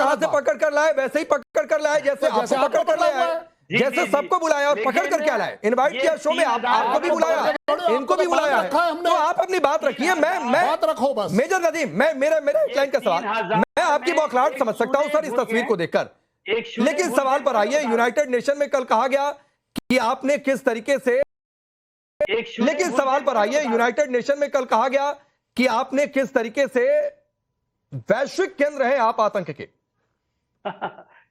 कहां से पकड़ कर लाए, वैसे ही पकड़ कर लाए जैसे आपको पकड़ कर लाया है, जैसे सबको बुलाया और पकड़ कर क्या लाए, इनवाइट किया शो में, आपको भी बुलाया, इनको भी बुलाया है, तो आप अपनी बात रखिए। मैं बात रखो बस। मेजर नदीम, मैं मेरे क्लाइंट का सवाल, मैं आपकी बौखलाहट समझ सकता हूं सर इस तस्वीर को देखकर, लेकिन सवाल पर आइए, यूनाइटेड नेशन में कल कहा गया कि आपने किस तरीके से, लेकिन सवाल पर आइए, यूनाइटेड नेशन में कल कहा गया कि आपने किस तरीके से वैश्विक केंद्र है आप आतंक के।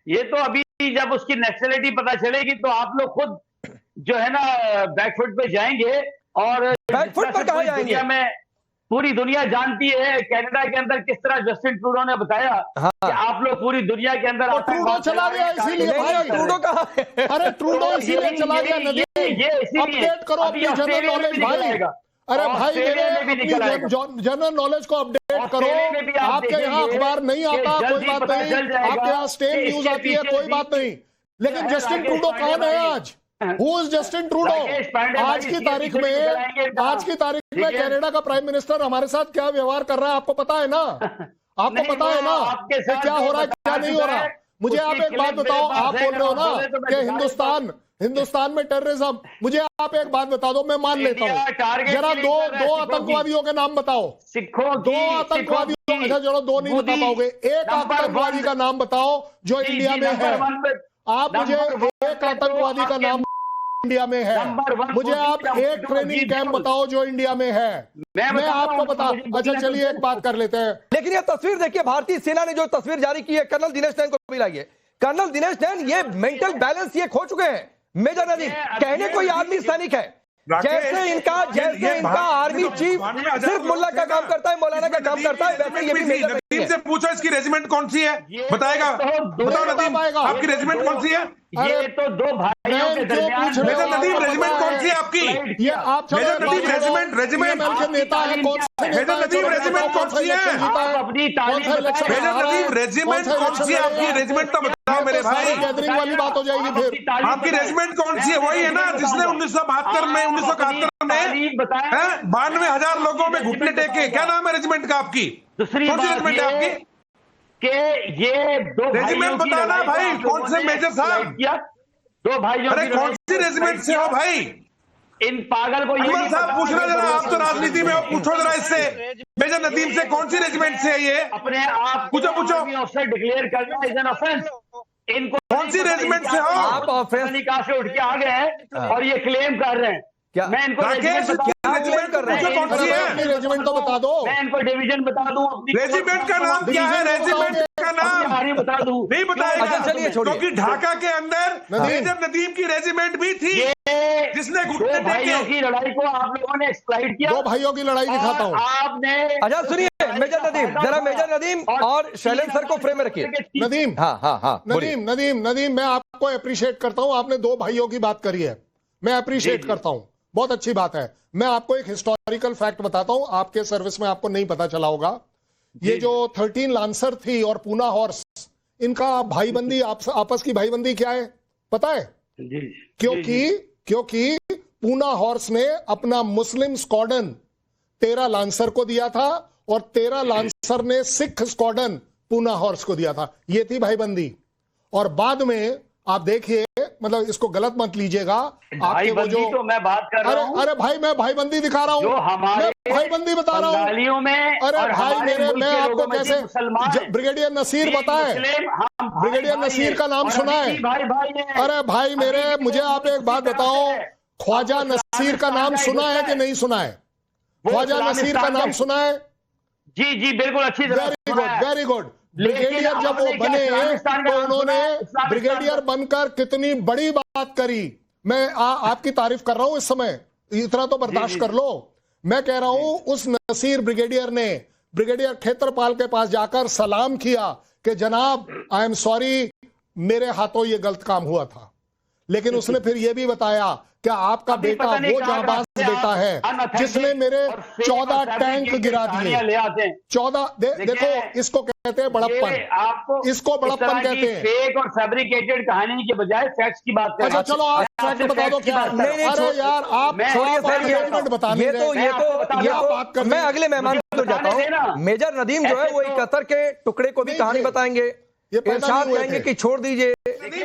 ये तो अभी जब उसकी नेशनलिटी पता चलेगी तो आप लोग खुद जो है ना बैकफुट पे जाएंगे, और बैकफुट पर कहां जाएंगे? पूरी दुनिया जानती है कनाडा के अंदर किस तरह जस्टिन ट्रूडो ने बताया कि आप लोग पूरी दुनिया के अंदर ट्रूडो चला गया इसीलिए भाई, ट्रूडो कहां है? अरे ट्रूडो इसीलिए चला गया, अपडेट करो अपनी जनरल नॉलेज भाई। अरे भाई मेरे जनरल नॉलेज को अपडेट करो, आपके यहाँ अखबार नहीं आता कोई बात नहीं, आपके यहाँ स्टेट न्यूज आती है कोई बात नहीं, लेकिन जस्टिन ट्रूडो कौन है आज? Who is Justin Trudeau? आज की तारीख में कनाडा का प्राइम मिनिस्टर हमारे साथ क्या व्यवहार कर रहा है आपको पता है ना? आपको पता है ना कि क्या हो रहा है क्या नहीं हो रहा? मुझे आप एक बात बताओ, आप बोल रहे हो ना कि हिंदुस्तान में टेररिज्म, मुझे आप एक बात बता दो, मैं मान लेता हूँ, जरा दो आतंकवादियों के नाम बताओ, दो आतंकवादियों, अच्छा चलो दो नहीं बता पाओगे, एक आतंकवादी का नाम बताओ जो इंडिया में है। आप मुझे एक आतंकवादी का नाम इंडिया में है, मुझे आप एक ट्रेनिंग कैंप बताओ जो इंडिया में है, मैं आपको बता। अच्छा चलिए एक बात कर लेते हैं, लेकिन ये तस्वीर देखिए, भारतीय सेना ने जो तस्वीर जारी की है, कर्नल दिनेश नैन को भी लाइए। कर्नल दिनेश नैन, ये मेंटल बैलेंस ये खो चुके हैं। मेजर नदीम, कहने कोई आर्मी सैनिक है, जैसे इनका आर्मी चीफ सिर्फ मुल्ला का काम करता है, मौलाना का काम करता है, वैसे ये भी मेजर नदीम से पूछो इसकी रेजिमेंट कौन सी है, बताएगा। बताओ नदीम, आपकी रेजिमेंट कौन सी है? ये तो दो भाइयों के दरमियान। मेजर नदीम, रेजिमेंट कौन सी है आपकी? ये आप मेजर नदीम, रेजिमेंट नेता है कौन से? मेजर नदीम, रेजिमेंट कौन सी है? अपनी तालीम, मेजर नदीम, रेजिमेंट कौन सी है आपकी? रेजिमेंट तो बताओ मेरे भाई, गैदरिंग वाली बात हो जाएगी फिर। आपकी रेजिमेंट कौन सी है? वही है ना जिसने 1972 में 1971 में 92,000 लोगों में घुटने टेके, क्या नाम है रेजिमेंट का आपकी? दूसरी कौन सी रेजिमेंट है आपकी? कि ये दो रेजिमेंट बताना भाई, कौन से मेजर साहब? दो भाइयों, अरे कौन सी रेजिमेंट से हो भाई? इन पागल को अकबर साहब पूछना जरा, आप तो राजनीति में हो, पूछो जरा इससे, मेजर नदीम से कौन सी रेजिमेंट से है ये? अपने आप पूछो ऑफिसर डिक्लेयर करना इज एन ऑफेंस। इनको कौन सी रेजिमेंट से हो आप? ऑफेंस से उठ के आ गए हैं और ये क्लेम कर रहे हैं। क्या मैं इनको रेजिमेंट कर रहे हैं? कौन सी है रेजिमेंट तो बता दो, मैं इनको डिवीजन बता दूं, रेजिमेंट का नाम क्या है? रेजिमेंट का नाम बता दूं, नहीं बताएगा। अच्छा चलिए छोड़िए, क्योंकि ढाका के अंदर मेजर नदीम की रेजिमेंट भी थी जिसने घुटने भाइयों की लड़ाई को आप लोगों ने एक्सप्लॉइट किया। दो भाइयों की लड़ाई दिखाता हूँ आपने। अच्छा सुनिए मेजर नदीम, जरा मेजर नदीम और शैलेंद्र सर को फ्रेम में रखिए। नदीम, हाँ नदीम मैं आपको अप्रिशिएट करता हूँ, आपने दो भाइयों की बात करी है, मैं अप्रिशिएट करता हूँ, बहुत अच्छी बात है। मैं आपको एक हिस्टोरिकल फैक्ट बताता हूं, आपके सर्विस में आपको नहीं पता चला होगा। ये जो 13 लांसर थी और पूना हॉर्स, इनका भाईबंदी, आपस की भाईबंदी क्या है पता है? क्योंकि पूना हॉर्स ने अपना मुस्लिम स्क्वाड्रन 13 लांसर को दिया था और 13 लांसर ने सिख स्क्वाड्रन पूना हॉर्स को दिया था। ये थी भाईबंदी। और बाद में आप देखिए, मतलब इसको गलत मत लीजिएगा, आपके वो जो तो मैं बात कर रहा हूं। अरे भाई मैं भाईबंदी दिखा रहा हूं, मैं भाईबंदी बता रहा हूं में। अरे भाई मेरे, मैं आपको कैसे, ब्रिगेडियर नसीर बताए, ब्रिगेडियर नसीर का नाम सुना है? अरे भाई मेरे, मुझे आप एक बात बताओ, ख्वाजा नसीर का नाम सुना है कि नहीं सुना है? ख्वाजा नसीर का नाम सुना है? जी बिल्कुल, अच्छी तरह। Very good. ब्रिगेडियर जब वो बने तो उन्होंने ब्रिगेडियर बनकर कितनी बड़ी बात करी। मैं आपकी तारीफ कर रहा हूं इस समय, इतना तो बर्दाश्त कर लो। मैं कह रहा हूं उस नसीर ब्रिगेडियर ने ब्रिगेडियर खेत्रपाल के पास जाकर सलाम किया कि जनाब आई एम सॉरी, मेरे हाथों ये गलत काम हुआ था। लेकिन उसने फिर यह भी बताया कि आपका बेटा वो जाबाज बेटा है जिसने मेरे 14 टैंक गिरा दिए। 14 देखो, इसको कहते हैं बड़प्पन, इसको बड़प्पन कहते हैं। फेक और फैब्रिकेटेड कहानी के बजाय फैक्ट्स की बात करें। अच्छा चलो आप फैक्ट बता दो क्या? अरे यार आप बताने मैं अगले मेहमान को जाता हूँ। मेजर नदीम जो है वो 71 के टुकड़े को भी कहानी बताएंगे, इरशाद कहेंगे कि छोड़ दीजिए,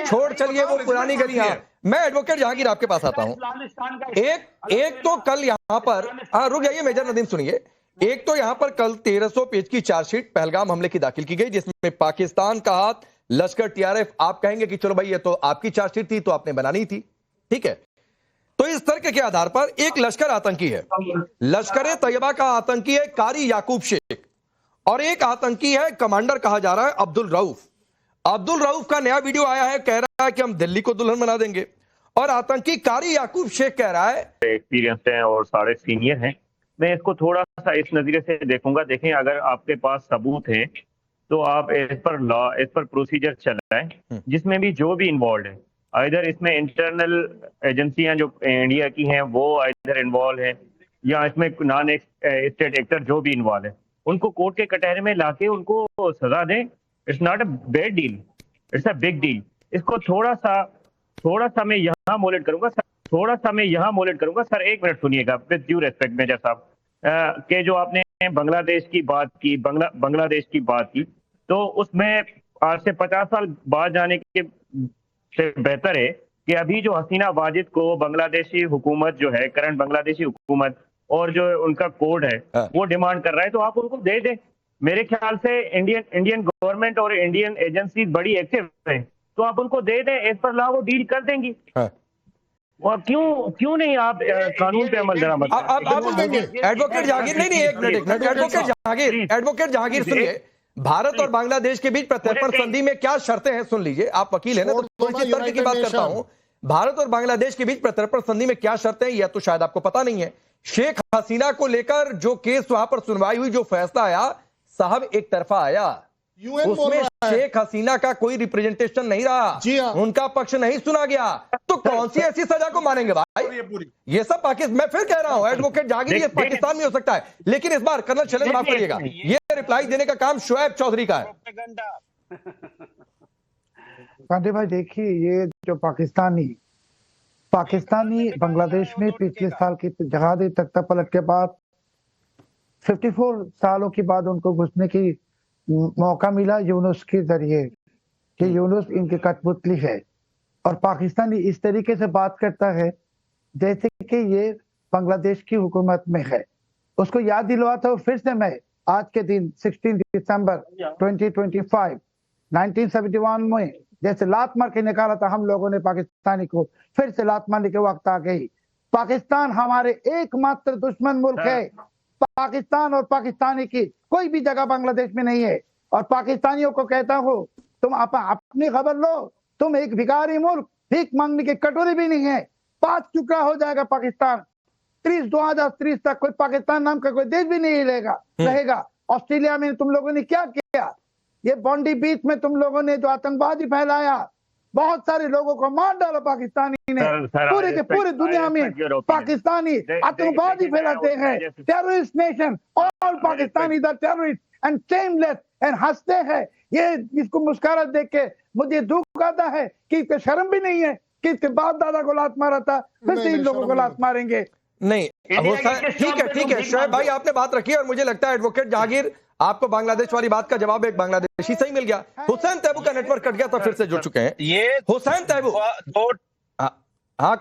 छोड़ चलिए वो पुरानी गलियां। मैं एडवोकेट जहांगीर आपके पास आता हूं। एक तो कल यहां पर, रुक जाइए मेजर नदीम सुनिए, एक तो यहां पर कल 1300 पेज की चार्जशीट पहलगाम हमले की दाखिल की गई, जिसमें पाकिस्तान का हाथ, लश्कर, टीआरएफ। आप कहेंगे कि चलो भाई ये तो आपकी चार्जशीट थी तो आपने बनानी थी, ठीक है। तो इस तर्क के आधार पर एक लश्कर आतंकी है, लश्कर तैयबा का आतंकी है कारी याकूब शेख, और एक आतंकी है कमांडर कहा जा रहा है अब्दुल रऊफ। अब्दुल रऊफ का नया वीडियो आया है, कह रहा है कि हम दिल्ली को दुल्हन बना देंगे, और आतंकी कारी याकूब शेख कह रहा है एक्सपीरियंस है और सारे सीनियर हैं। मैं इसको थोड़ा सा इस नजरिए से देखूंगा। देखें, अगर आपके पास सबूत है तो आप इस पर लॉ, इस पर प्रोसीजर चलाएं, जिसमें भी जो भी इन्वॉल्व है, इधर इसमें इंटरनल एजेंसियां जो इंडिया की हैं वो इधर इन्वॉल्व है, या इसमें नॉन स्टेट एक्टर जो भी इन्वॉल्व है, उनको कोर्ट के कटहरे में लाके उनको सजा दें। It's not a bad deal, it's a big deal. इसको थोड़ा सा मैं यहाँ मोलेट करूंगा, सर एक मिनट सुनिएगा, विद ड्यू रेस्पेक्ट मेजर साहब, के जो आपने बांग्लादेश की बात की, तो उसमें आज से 50 साल बाद जाने के से बेहतर है कि अभी जो हसीना वाजिद को बांग्लादेशी हुकूमत जो है, करंट बांग्लादेशी हुकूमत और जो उनका कोड है वो डिमांड कर रहा है, तो आप उनको दे दें। मेरे ख्याल से इंडियन गवर्नमेंट और इंडियन एजेंसी बड़ी एक्टिव है, तो आप उनको दे दें, इस पर ला वो डील कर देंगी। और क्यों नहीं आप कानून पे अमल दरामद? एडवोकेट जहांगीर, नहीं एक मिनट, एडवोकेट जहांगीर सुनिए, भारत और बांग्लादेश के बीच प्रत्यर्पण संधि में क्या शर्तें हैं सुन लीजिए। आप वकील हैं ना, तो थोड़ी सी तर्क की बात करता हूं। भारत और बांग्लादेश के बीच प्रत्यर्पण संधि में क्या शर्तें हैं, यह तो शायद आपको पता नहीं है। शेख हसीना को लेकर जो केस वहां पर सुनवाई हुई, जो फैसला आया, साहब एक तरफा आया, उसमें शेख हसीना का कोई रिप्रेजेंटेशन नहीं रहा, उनका पक्ष नहीं सुना गया, तो कौन सी ऐसी सजा को मानेंगे भाई? ये सब पाकिस्तान, मैं फिर कह रहा हूं एडवोकेट जहांगीर, ये पाकिस्तान में हो सकता है, लेकिन इस बार कर्नल शैलेंद्र माफ करिएगा, ये रिप्लाई देने का काम शोएब चौधरी का है। पांडे भाई देखिए, ये जो पाकिस्तानी बांग्लादेश में पिछले साल की जहादी तख्ता पलट के बाद 54 सालों के बाद उनको घुसने की मौका मिला यूनुस के जरिए, कि यूनुस इनकी कठपुतली है, और पाकिस्तानी इस तरीके से बात करता है जैसे कि ये बांग्लादेश की हुकूमत में है। उसको याद दिलवाता हूँ फिर से मैं, आज के दिन 16 दिसंबर 2025 1971 में जैसे लात मार के निकाला था हम लोगों ने पाकिस्तानी को, फिर से लात मारने के वक्त आ गई। पाकिस्तान हमारे एकमात्र दुश्मन मुल्क है। पाकिस्तान और पाकिस्तानी की कोई भी जगह बांग्लादेश में नहीं है, और पाकिस्तानियों को कहता हूँ तुम अपनी खबर लो, तुम एक भिखारी मुल्क, भीख मांगने की कटोरी भी नहीं है। 5 टुकड़ा हो जाएगा पाकिस्तान, 2030 तक कोई पाकिस्तान नाम का कोई देश भी नहीं रहेगा। ऑस्ट्रेलिया में तुम लोगों ने क्या किया? ये बॉन्डी बीच में तुम लोगों ने जो आतंकवादी फैलाया, बहुत सारे लोगों को मार डाला पाकिस्तानी ने। पूरे के पूरे दुनिया में पाकिस्तानी आतंकवादी फैलाते हैं, terrorist nation, all Pakistani the terrorist and shameless and हंसते हैं। ये इसको मुस्कुराहट देख के मुझे दुख आता है कि इसको शर्म भी नहीं है कि इसके बाप दादा को लात मारा था, फिर से इन लोगों को लात मारेंगे। नहीं, ठीक है शोएब भाई, आपने बात रखी और मुझे लगता है एडवोकेट जहांगीर आपको बांग्लादेश वाली बात का जवाब एक बांग्लादेशी से ही मिल गया। हुसैन तैयबू का नेटवर्क कट गया था, फिर से जुड़ चुके हैं। ये हुसैन तैयबू, हाँ